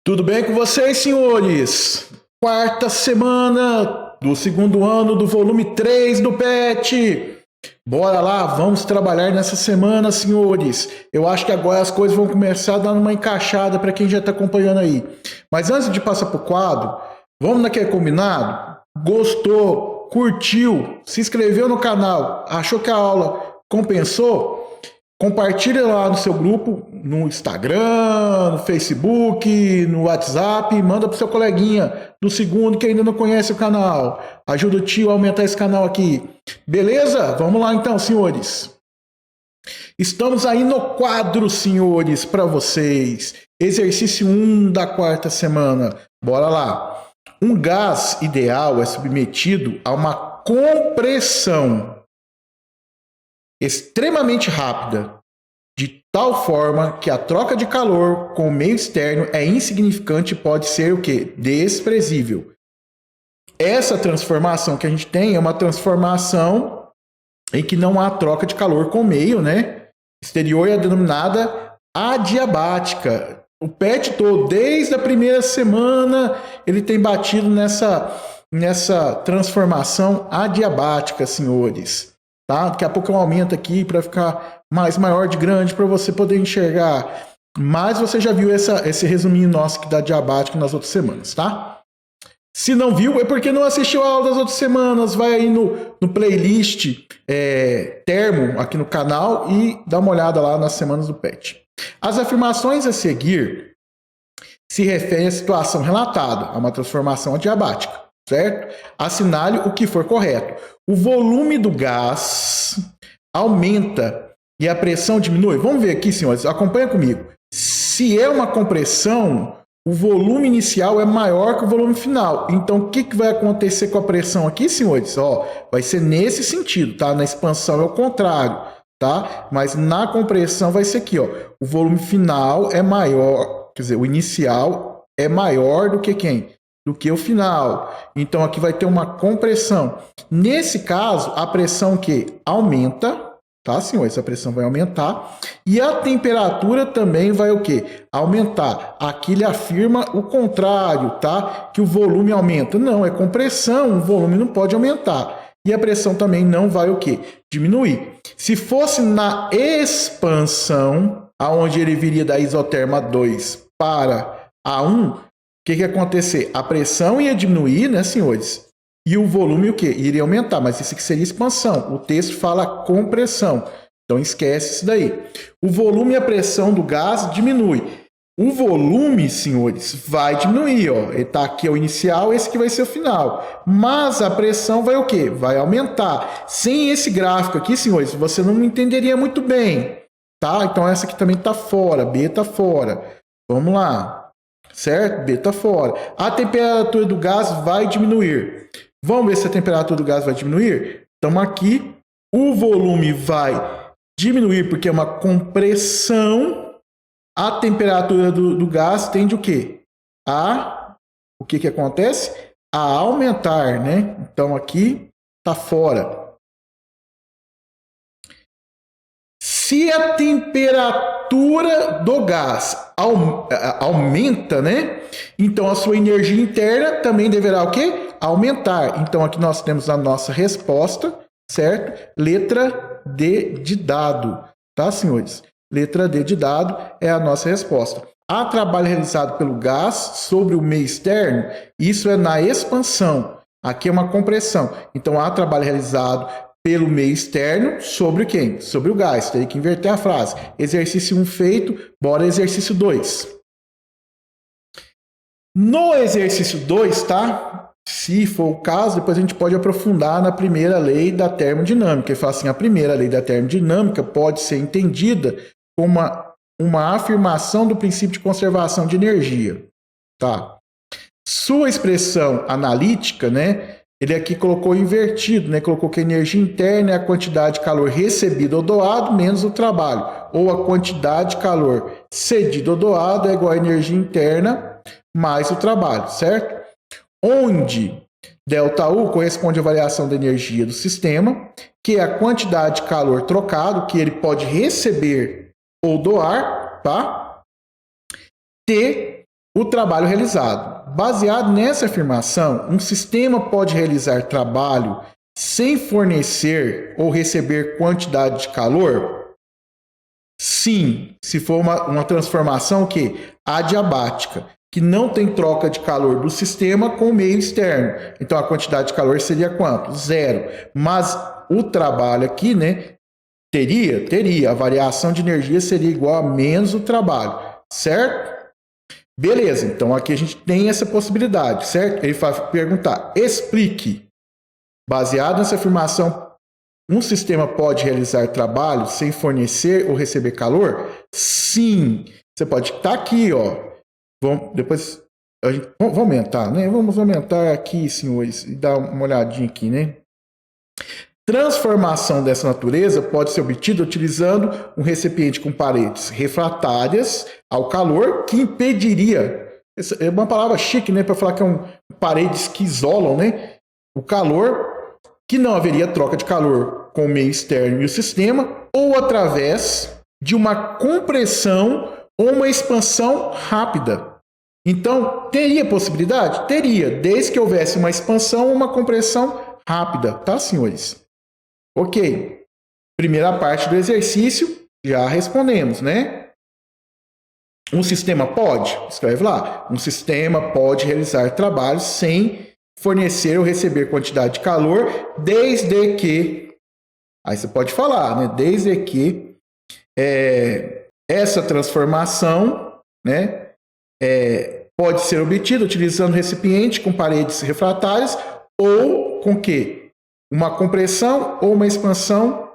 Tudo bem com vocês, senhores? Quarta semana do segundo ano do volume 3 do PET. Bora lá, vamos trabalhar nessa semana, senhores. Eu acho que agora as coisas vão começar a dar uma encaixada para quem já está acompanhando aí. Mas antes de passar para o quadro, vamos naquele combinado? Gostou, curtiu, se inscreveu no canal, achou que a aula compensou? Compartilha lá no seu grupo, no Instagram, no Facebook, no WhatsApp, manda pro seu coleguinha do segundo que ainda não conhece o canal. Ajuda o tio a aumentar esse canal aqui. Beleza? Vamos lá então, senhores. Estamos aí no quadro, senhores, para vocês. Exercício 1 da quarta semana. Bora lá. Um gás ideal é submetido a uma compressão extremamente rápida, de tal forma que a troca de calor com o meio externo é insignificante e pode ser o quê? Desprezível. Essa transformação que a gente tem é uma transformação em que não há troca de calor com o meio, né? Exterior, é denominada adiabática. O PET todo, desde a primeira semana, ele tem batido nessa transformação adiabática, senhores. Tá? Daqui a pouco eu aumento aqui para ficar maior de grande para você poder enxergar. Mas você já viu esse resuminho nosso que dá diabático nas outras semanas, tá? Se não viu, é porque não assistiu a aula das outras semanas. Vai aí no playlist termo aqui no canal e dá uma olhada lá nas semanas do PET. As afirmações a seguir se referem à situação relatada, a uma transformação adiabática. Certo? Assinale o que for correto. O volume do gás aumenta e a pressão diminui. Vamos ver aqui, senhores. Acompanha comigo. Se é uma compressão, o volume inicial é maior que o volume final. Então, o que vai acontecer com a pressão aqui, senhores? Vai ser nesse sentido, tá? Na expansão é o contrário, tá? Mas na compressão vai ser aqui, ó. O volume final é maior, quer dizer, o inicial é maior do que quem? Do que o final. Então aqui vai ter uma compressão. Nesse caso, a pressão que aumenta, tá, senhores? A pressão vai aumentar e a temperatura também vai o quê? Aumentar. Aqui ele afirma o contrário, tá? Que o volume aumenta. Não, é compressão, o volume não pode aumentar. E a pressão também não vai o quê? Diminuir. Se fosse na expansão, aonde ele viria da isoterma 2 para a 1, o que ia acontecer? A pressão ia diminuir, né, senhores? E o volume o quê? Iria aumentar, mas isso aqui seria expansão. O texto fala compressão. Então esquece isso daí. O volume e a pressão do gás diminui. O volume, senhores, vai diminuir, ó. Ele tá aqui é o inicial, esse aqui vai ser o final. Mas a pressão vai o quê? Vai aumentar. Sem esse gráfico aqui, senhores, você não entenderia muito bem, tá? Então essa aqui também tá fora, B tá fora. Vamos lá. Certo? B está fora. A temperatura do gás vai diminuir. Vamos ver se a temperatura do gás vai diminuir? Então aqui o volume vai diminuir porque é uma compressão. A temperatura do gás tende o quê? O que acontece? A aumentar, né? Então aqui está fora. Se a temperatura do gás aumenta, né? Então a sua energia interna também deverá o quê? Aumentar. Então aqui nós temos a nossa resposta, certo? Letra D de dado, tá, senhores? Letra D de dado é a nossa resposta. Há trabalho realizado pelo gás sobre o meio externo, isso é na expansão. Aqui é uma compressão. Então há trabalho realizado pelo meio externo sobre quem? Sobre o gás. Tem que inverter a frase. Exercício 1 feito, bora exercício 2. No exercício 2, tá? Se for o caso, depois a gente pode aprofundar na primeira lei da termodinâmica. Ele fala assim, a primeira lei da termodinâmica pode ser entendida como uma afirmação do princípio de conservação de energia. Tá? Sua expressão analítica, né? Ele aqui colocou invertido, né? Colocou que a energia interna é a quantidade de calor recebido ou doado menos o trabalho. Ou a quantidade de calor cedido ou doado é igual à energia interna mais o trabalho, certo? Onde ΔU corresponde à variação da energia do sistema, que é a quantidade de calor trocado que ele pode receber ou doar, tá? T, o trabalho realizado. Baseado nessa afirmação, um sistema pode realizar trabalho sem fornecer ou receber quantidade de calor? Sim, se for uma transformação que adiabática, que não tem troca de calor do sistema com o meio externo. Então, a quantidade de calor seria quanto? 0. Mas o trabalho aqui, né, teria. A variação de energia seria igual a menos o trabalho, certo? Beleza, então aqui a gente tem essa possibilidade, certo? Ele vai perguntar, explique. Baseado nessa afirmação, um sistema pode realizar trabalho sem fornecer ou receber calor? Sim. Você pode estar aqui, ó. Depois vamos aumentar, né? Vamos aumentar aqui, senhores, e dar uma olhadinha aqui, né? Transformação dessa natureza pode ser obtida utilizando um recipiente com paredes refratárias ao calor que impediria. Essa é uma palavra chique, né? Para falar que paredes que isolam, né? O calor, que não haveria troca de calor com o meio externo e o sistema, ou através de uma compressão ou uma expansão rápida. Então, teria possibilidade? Teria, desde que houvesse uma expansão ou uma compressão rápida, tá, senhores? Ok. Primeira parte do exercício, já respondemos, né? Um sistema pode? Escreve lá. Um sistema pode realizar trabalhos sem fornecer ou receber quantidade de calor, desde que... Aí você pode falar, né? Desde que essa transformação, né, pode ser obtida utilizando recipiente com paredes refratárias ou com quê? Uma compressão ou uma expansão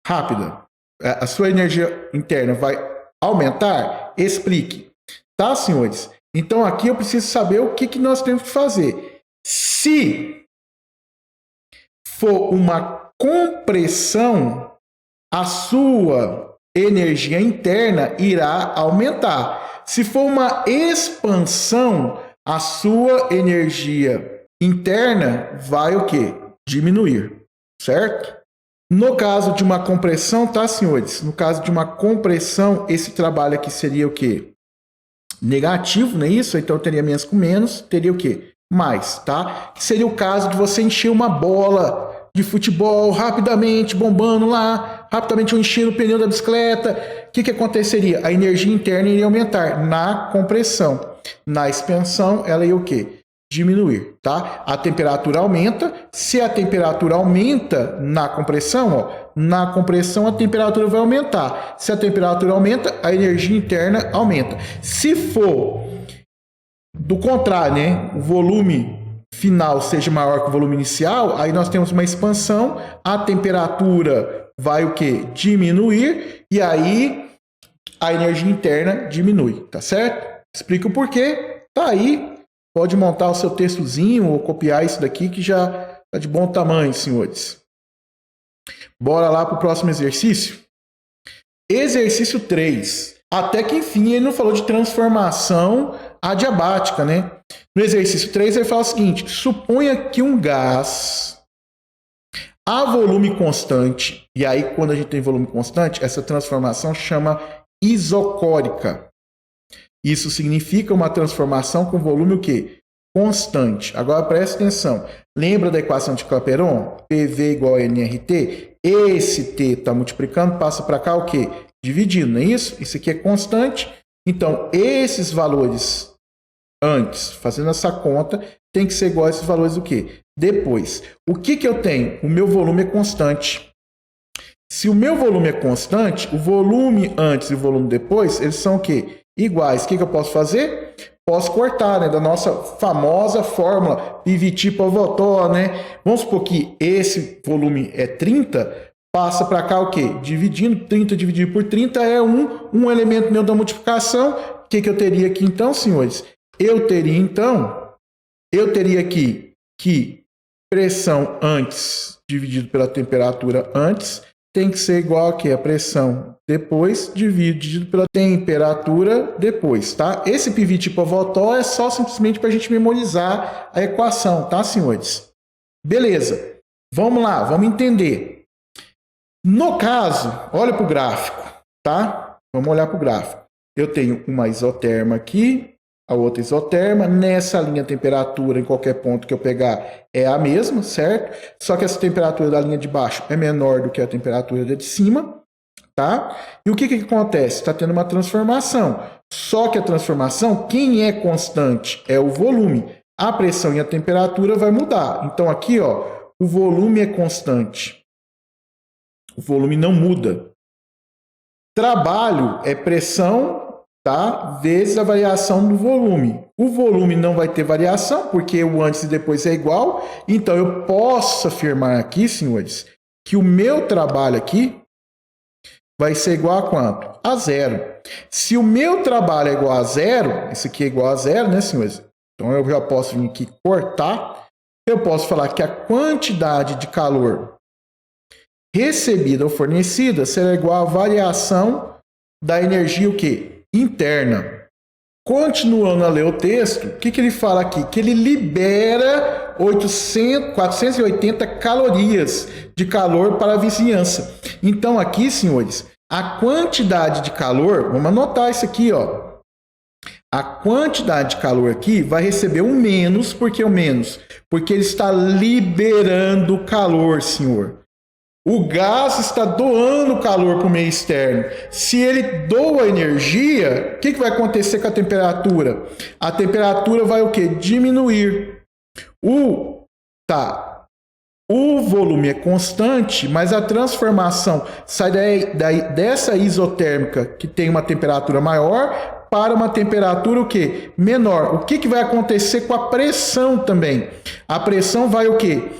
rápida. A sua energia interna vai aumentar? Explique. Tá, senhores? Então, aqui eu preciso saber o que nós temos que fazer. Se for uma compressão, a sua energia interna irá aumentar. Se for uma expansão, a sua energia interna vai o quê? Diminuir, certo? No caso de uma compressão, tá, senhores? No caso de uma compressão, esse trabalho aqui seria o quê? Negativo, não é isso? Então, teria menos com menos, teria o quê? Mais, tá? Que seria o caso de você encher uma bola de futebol rapidamente, bombando lá, rapidamente enchendo o pneu da bicicleta. O que aconteceria? A energia interna iria aumentar na compressão. Na expansão, ela ia o quê? Diminuir, tá? A temperatura aumenta. Se a temperatura aumenta na compressão, na compressão a temperatura vai aumentar. Se a temperatura aumenta, a energia interna aumenta. Se for do contrário, né, o volume final seja maior que o volume inicial, aí nós temos uma expansão, a temperatura vai o quê? Diminuir, e aí a energia interna diminui, tá certo? Explica o porquê, tá aí. Pode montar o seu textozinho ou copiar isso daqui que já está de bom tamanho, senhores. Bora lá para o próximo exercício. Exercício 3. Até que, enfim, ele não falou de transformação adiabática, né? No exercício 3, ele fala o seguinte. Suponha que um gás a volume constante, e aí quando a gente tem volume constante, essa transformação chama isocórica. Isso significa uma transformação com volume o quê? Constante. Agora preste atenção. Lembra da equação de Clapeyron? PV igual a nRT. Esse T está multiplicando, passa para cá o quê? Dividindo, não é isso? Isso aqui é constante. Então, esses valores antes, fazendo essa conta, tem que ser igual a esses valores do quê? Depois. O que eu tenho? O meu volume é constante. Se o meu volume é constante, o volume antes e o volume depois, eles são o quê? Iguais. O que eu posso fazer? Posso cortar, né? Da nossa famosa fórmula PVT por Votó, né? Vamos supor que esse volume é 30, passa para cá o quê? Dividindo, 30 dividido por 30 é um elemento meu da multiplicação. O que eu teria aqui então, senhores? Eu teria aqui que pressão antes dividido pela temperatura antes tem que ser igual a quê? A pressão depois dividido pela temperatura depois, tá? Esse PVT por Votó é só simplesmente para a gente memorizar a equação, tá, senhores? Beleza. Vamos lá, vamos entender. No caso, olha para o gráfico, tá? Vamos olhar para o gráfico. Eu tenho uma isoterma aqui a outra isoterma. Nessa linha, a temperatura em qualquer ponto que eu pegar é a mesma, certo? Só que essa temperatura da linha de baixo é menor do que a temperatura da de cima, tá? E o que acontece? Está tendo uma transformação. Só que a transformação, quem é constante é o volume. A pressão e a temperatura vai mudar. Então aqui, ó, o volume é constante. O volume não muda. Trabalho é pressão, tá? Vezes a variação do volume. O volume não vai ter variação, porque o antes e depois é igual. Então, eu posso afirmar aqui, senhores, que o meu trabalho aqui vai ser igual a quanto? A zero. Se o meu trabalho é igual a zero, isso aqui é igual a zero, né, senhores? Então, eu já posso vir aqui cortar. Eu posso falar que a quantidade de calor recebida ou fornecida será igual à variação da energia o quê? Interna. Continuando a ler o texto, o que ele fala aqui? Que ele libera 480 calorias de calor para a vizinhança. Então aqui, senhores, a quantidade de calor, vamos anotar isso aqui, ó. A quantidade de calor aqui vai receber um menos, por que o menos? Porque ele está liberando calor, senhor. O gás está doando calor para o meio externo. Se ele doa energia, o que vai acontecer com a temperatura? A temperatura vai o quê? Diminuir. O volume é constante, mas a transformação sai dessa isotérmica, que tem uma temperatura maior, para uma temperatura o quê? Menor. O que vai acontecer com a pressão também? A pressão vai o quê?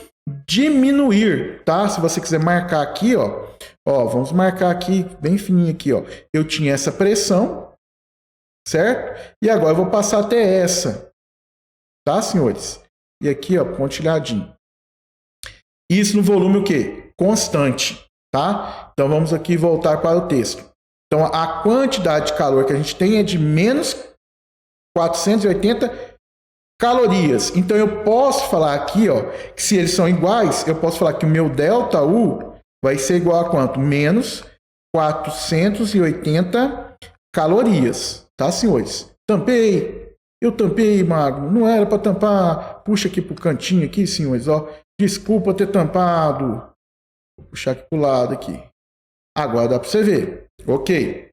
Diminuir, tá? Se você quiser marcar aqui, ó, vamos marcar aqui bem fininho aqui, ó. Eu tinha essa pressão, certo? E agora eu vou passar até essa, tá, senhores? E aqui, ó, pontilhadinho. Isso no volume o quê? Constante, tá? Então vamos aqui voltar para o texto. Então a quantidade de calor que a gente tem é de menos 480 calorias. Então eu posso falar aqui, ó, que se eles são iguais, eu posso falar que o meu ΔU vai ser igual a quanto? Menos 480 calorias, tá, senhores? Tampei. Eu tampei, Magno. Não era para tampar. Puxa aqui pro cantinho aqui, senhores, ó. Desculpa ter tampado. Vou puxar aqui pro lado aqui. Agora dá para você ver. Ok.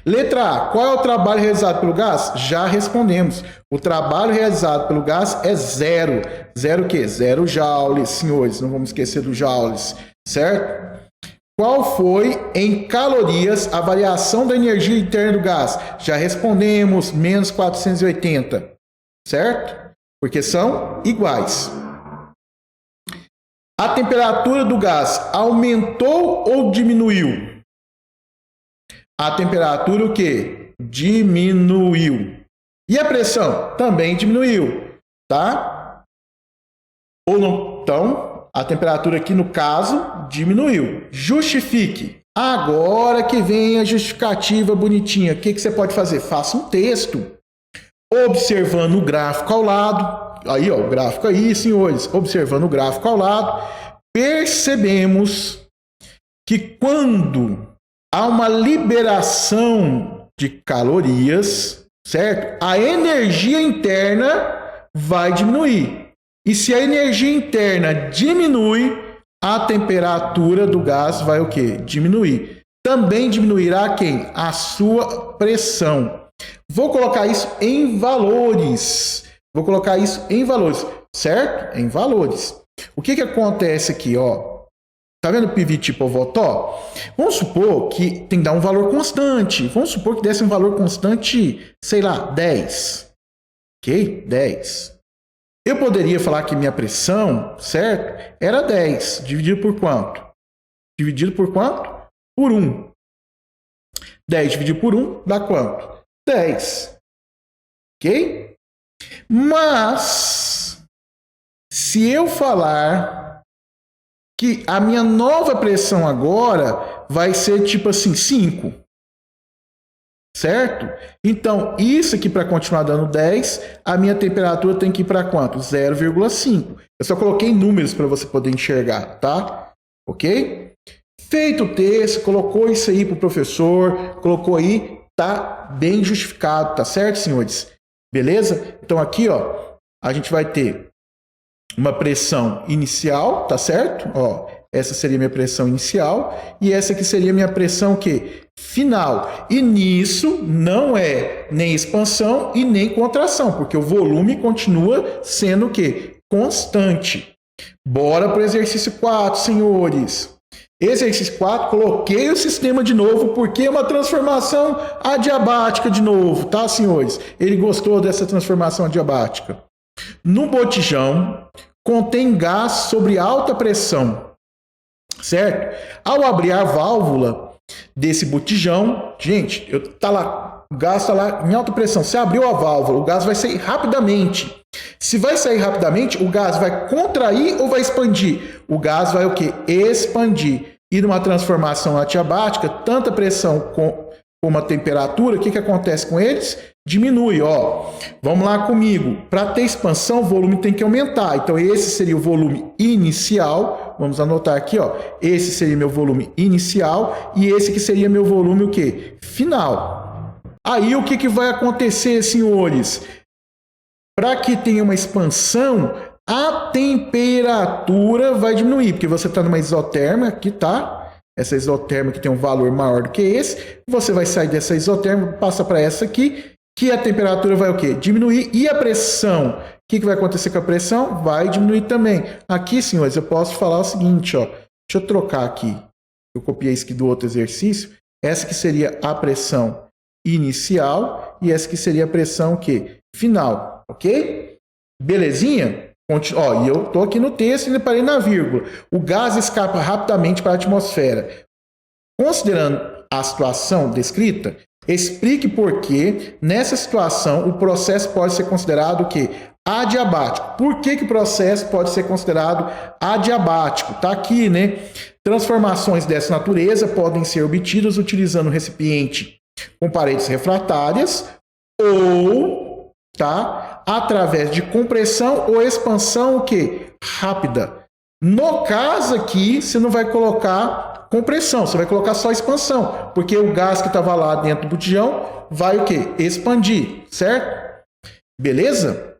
Letra A. Qual é o trabalho realizado pelo gás? Já respondemos. O trabalho realizado pelo gás é zero. Zero o quê? Zero joules, senhores. Não vamos esquecer dos joules, certo? Qual foi, em calorias, a variação da energia interna do gás? Já respondemos. Menos 480, certo? Porque são iguais. A temperatura do gás aumentou ou diminuiu? A temperatura o quê? Diminuiu. E a pressão? Também diminuiu, tá? Ou não? Então, a temperatura aqui no caso diminuiu. Justifique. Agora que vem a justificativa bonitinha. O que você pode fazer? Faça um texto. Observando o gráfico ao lado. Aí, ó, o gráfico aí, senhores. Observando o gráfico ao lado, percebemos que quando há uma liberação de calorias, certo? A energia interna vai diminuir. E se a energia interna diminui, a temperatura do gás vai o quê? Diminuir. Também diminuirá quem? A sua pressão. Vou colocar isso em valores. Certo? Em valores. O que acontece aqui, ó? Tá vendo o PV tipo Votó? Vamos supor que tem que dar um valor constante. Vamos supor que desse um valor constante, sei lá, 10. Ok? 10. Eu poderia falar que minha pressão, certo? Era 10. Dividido por quanto? Dividido por quanto? Por 1. 10 dividido por 1 dá quanto? 10. Ok? Mas, se eu falar que a minha nova pressão agora vai ser tipo assim, 5. Certo? Então, isso aqui para continuar dando 10, a minha temperatura tem que ir para quanto? 0,5. Eu só coloquei números para você poder enxergar, tá? Ok? Feito o texto, colocou isso aí para o professor, colocou aí, tá bem justificado, tá certo, senhores? Beleza? Então aqui, ó, a gente vai ter uma pressão inicial, tá certo? Ó, essa seria minha pressão inicial e essa aqui seria minha pressão que final. E nisso não é nem expansão e nem contração, porque o volume continua sendo o quê? Constante. Bora para o exercício 4, senhores. Exercício 4, coloquei o sistema de novo, porque é uma transformação adiabática de novo, tá, senhores? Ele gostou dessa transformação adiabática. No botijão, contém gás sobre alta pressão, certo? Ao abrir a válvula desse botijão, gente, tá lá, o gás está lá em alta pressão. Se abriu a válvula, o gás vai sair rapidamente. Se vai sair rapidamente, o gás vai contrair ou vai expandir? O gás vai o quê? Expandir. E numa transformação adiabática, tanto a pressão como a temperatura, o que acontece com eles? Diminui, ó. Vamos lá comigo. Para ter expansão, o volume tem que aumentar. Então, esse seria o volume inicial. Vamos anotar aqui, ó. Esse seria meu volume inicial e esse que seria meu volume o quê? Final. Aí, o que vai acontecer, senhores? Para que tenha uma expansão, a temperatura vai diminuir, porque você está numa isoterma, aqui tá, essa isoterma que tem um valor maior do que esse, você vai sair dessa isoterma, passa para essa aqui, que a temperatura vai o quê? Diminuir, e a pressão? O que vai acontecer com a pressão? Vai diminuir também. Aqui, senhores, eu posso falar o seguinte, ó, deixa eu trocar aqui, eu copiei isso aqui do outro exercício, essa que seria a pressão inicial, e essa que seria a pressão o quê? Final. Ok? Belezinha? Ó, e eu estou aqui no texto e ainda parei na vírgula. O gás escapa rapidamente para a atmosfera. Considerando a situação descrita, explique por que, nessa situação, o processo pode ser considerado o quê? Adiabático. Por que o processo pode ser considerado adiabático? Está aqui, né? Transformações dessa natureza podem ser obtidas utilizando um recipiente com paredes refratárias ou através de compressão ou expansão o quê? Rápida. No caso aqui, você não vai colocar compressão, você vai colocar só expansão, porque o gás que estava lá dentro do botijão vai o quê? Expandir, certo? Beleza?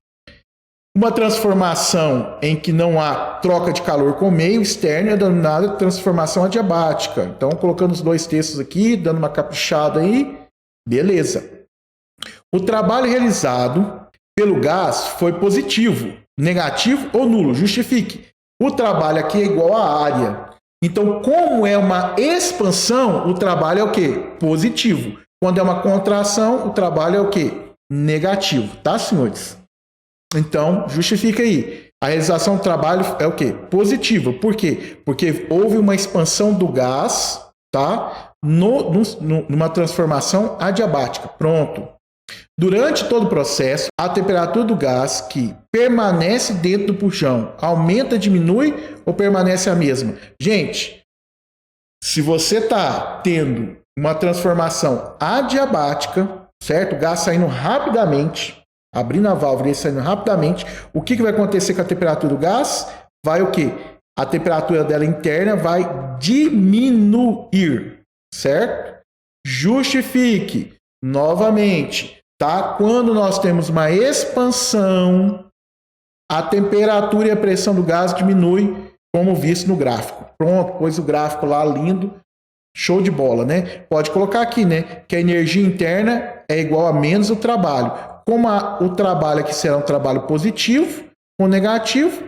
Uma transformação em que não há troca de calor com o meio externo é denominada transformação adiabática. Então, colocando os dois textos aqui, dando uma caprichada aí, beleza. O trabalho realizado pelo gás foi positivo, negativo ou nulo. Justifique. O trabalho aqui é igual à área. Então, como é uma expansão, o trabalho é o quê? Positivo. Quando é uma contração, o trabalho é o quê? Negativo. Tá, senhores? Então, justifica aí. A realização do trabalho é o quê? Positiva. Por quê? Porque houve uma expansão do gás, tá? Numa transformação adiabática. Pronto. Durante todo o processo, a temperatura do gás que permanece dentro do botijão aumenta, diminui ou permanece a mesma? Gente, se você está tendo uma transformação adiabática, certo? O gás saindo rapidamente, abrindo a válvula e saindo rapidamente, o que vai acontecer com a temperatura do gás? Vai o quê? A temperatura dela interna vai diminuir, certo? Justifique. Novamente, tá? Quando nós temos uma expansão, a temperatura e a pressão do gás diminui, como visto no gráfico. Pronto, pôs o gráfico lá lindo, show de bola, né? Pode colocar aqui, né? Que a energia interna é igual a menos o trabalho. Como o trabalho aqui será um trabalho positivo ou negativo,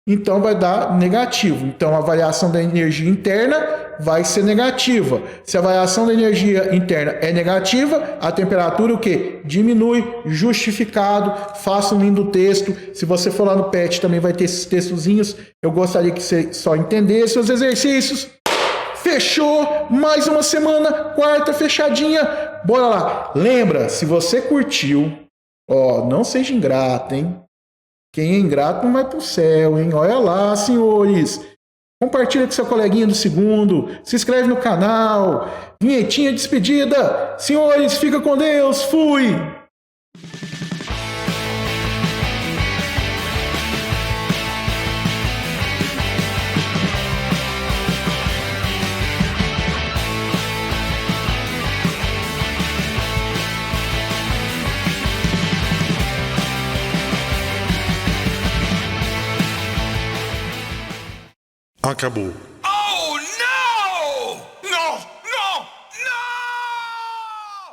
então vai dar negativo. Então a variação da energia interna vai ser negativa. Se a variação da energia interna é negativa, a temperatura o quê? Diminui, justificado. Faça um lindo texto. Se você for lá no PET também vai ter esses textozinhos. Eu gostaria que você só entendesse os exercícios. Fechou? Mais uma semana, quarta fechadinha. Bora lá. Lembra, se você curtiu, ó, não seja ingrato, hein? Quem é ingrato não vai pro céu, hein? Olha lá, senhores. Compartilha com seu coleguinha do segundo. Se inscreve no canal. Vinhetinha de despedida. Senhores, fica com Deus. Fui! Acabou.